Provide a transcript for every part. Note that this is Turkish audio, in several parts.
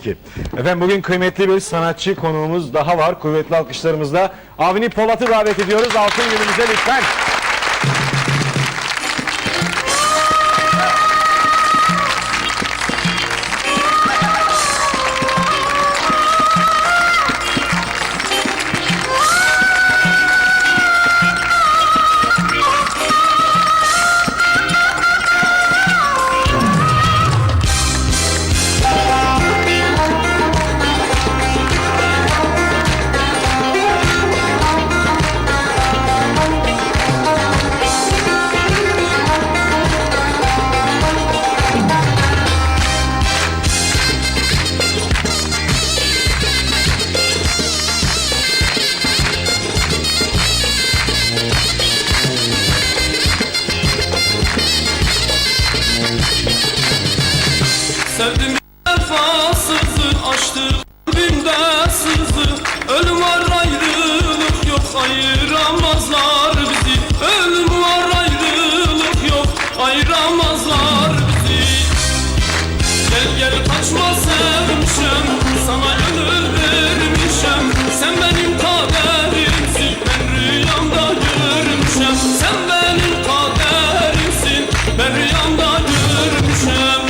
Peki. Efendim bugün kıymetli bir sanatçı konuğumuz daha var. Kuvvetli alkışlarımızla Avni Polat'ı davet ediyoruz. Altın günümüze lütfen. Sevdim vefasızı, açtı kalbimde sızı. Ölüm var ayrılık yok, ayıramazlar bizi. Ölüm var ayrılık yok, ayıramazlar bizi. Gel gel kaçma sevmişim, sana gönül vermişim. Sen benim kaderimsin, ben rüyamda görmüşüm. Sen benim kaderimsin, ben rüyamda görmüşüm.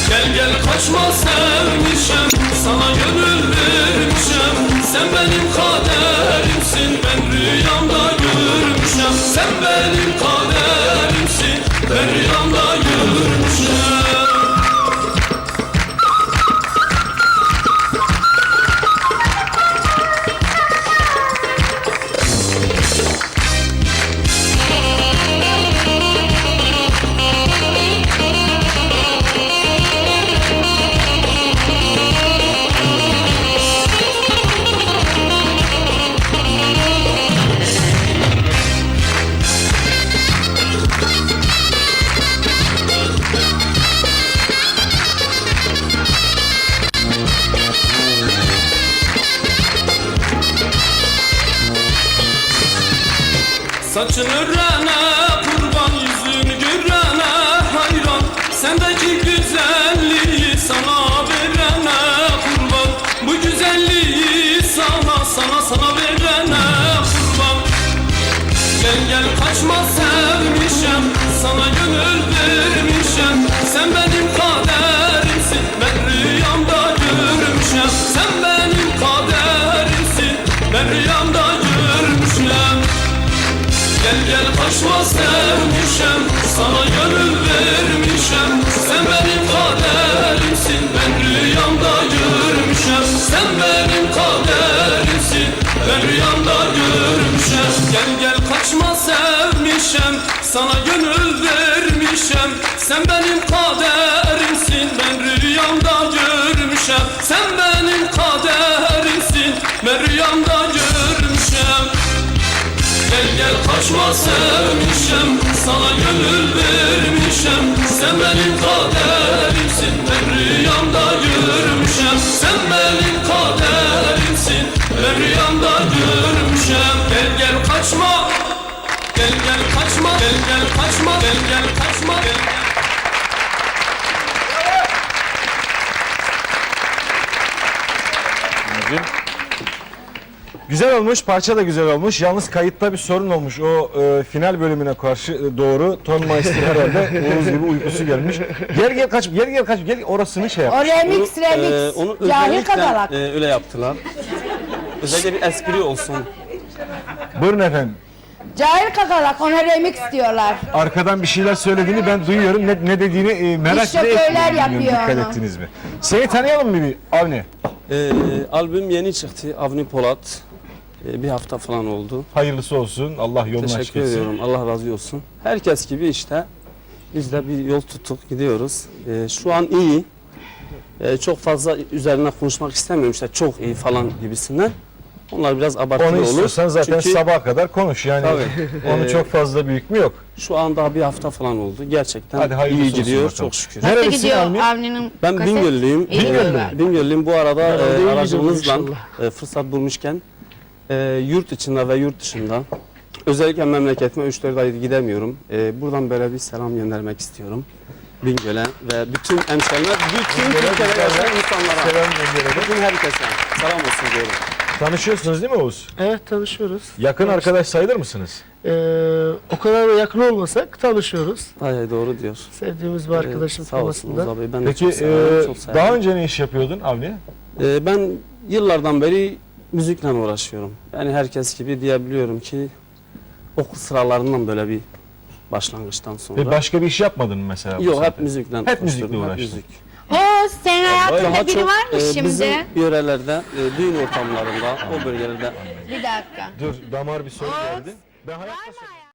Gel gel kaçma sevmişim, sana gönül vermişim. Sen benim kaderimsin, ben rüyamda görmüşüm. Sen benim kaderimsin, ben rüyamda görmüşüm. Saçın örene kurban, yüzünü görene hayran. Sendeki güzelliği sana verene kurban. Bu güzelliği sana verene kurban. Gel gel kaçma sevmişim, sana gönül vermişim. Sen benim kaderimsin, ben rüyamda görmüşüm. Sen benim kaderimsin, ben rüyamda görmüşüm. Gel gel kaçma sevmişim, sana gönül vermişim. Sen benim kaderimsin, ben rüyamda görmüşüm. Sen benim kaderimsin, ben rüyamda görmüşüm. Gel gel kaçma sevmişim, sana gönül vermişim. Sen benim kaderimsin, ben rüyamda görmüşüm. Sen benim kaderimsin, ben rüyamda görmüşüm. Gel gel kaçma sevmişim, sana gönül vermişim. Sen benim kaderimsin, ben rüyamda görmüşüm. Sen benim kaderimsin, ben rüyamda görmüşüm. Gel gel kaçma, gel gel kaçma, gel gel kaçma, gel gel kaçma, gel gel. Güzel olmuş, parça da güzel olmuş. Yalnız kayıtta bir sorun olmuş. O final bölümüne karşı doğru Ton Maestro herhalde Oğuz gibi uykusu gelmiş. Gel kaç, gel orasını şey yap. O remix. Onu Cahil özellikle kakalak. öyle yaptılar. Özellikle bir espri olsun. Buyurun efendim. Cahil kakalak, ona remix diyorlar. Arkadan bir şeyler söylediğini ben duyuyorum. Ne dediğini merak İşte bile böyle etmiyorum. yapıyor Dikkat onu. ettiniz mi? Seni tanıyalım mı bir Avni? Albüm yeni çıktı. Avni Polat. Bir hafta falan oldu. Hayırlısı olsun. Allah yolunu açık Teşekkür etsin. ediyorum. Allah razı olsun. Herkes gibi işte biz de bir yol tuttuk, gidiyoruz. Şu an iyi. Çok fazla üzerine konuşmak istemiyorum işte çok iyi falan gibisinden. Onlar biraz abartılı Onu olur. istiyorsan zaten Çünkü sabaha kadar konuş yani. Tabii. Onu çok fazla büyük mü yok. şu an daha bir hafta falan oldu. Gerçekten Hadi hayırlısı iyi olsun gidiyor bakalım. çok şükür. Nerelisin Nasıl gidiyor Avni? Avni'nin Ben kaset? Bingöllüyüm. İyi gidiyor. Bingöllüyüm. Bu arada iyi aracımızla gidiyor fırsat bulmuşken yurt içinde ve yurt dışında özellikle memleketime 3-4 aydır gidemiyorum. Buradan böyle bir selam göndermek istiyorum. Bingöl'e ve bütün hemşehriler, bütün Bingöl'e, Türkiye'de Bingöl'e, yaşayan insanlara, selam Bingöl'e. bütün herkese selam olsun diyorum. Tanışıyorsunuz değil mi Oğuz? Evet, tanışıyoruz. Yakın arkadaş sayılır mısınız? O kadar da yakın olmasak tanışıyoruz. Hayır, doğru diyor. Sevdiğimiz bir arkadaşım Sağ olsun temasında. Oğuz abi. Ben de Peki çok severim, çok severim. daha önce ne iş yapıyordun Avni? Ben yıllardan beri müzikle uğraşıyorum. Yani herkes gibi diyebiliyorum ki okul sıralarından böyle bir başlangıçtan sonra. Ve başka bir iş yapmadın mı mesela? bu Yok, hep saatte? müzikle Hep müzikle uğraşıyorum, hep uğraştın. müzik. O senin hayatında Daha biri çok var mı şimdi? bizim yörelerde, düğün ortamlarında, o bölgelerde Bir dakika. Dur damar bir soru geldi. Ben hayatta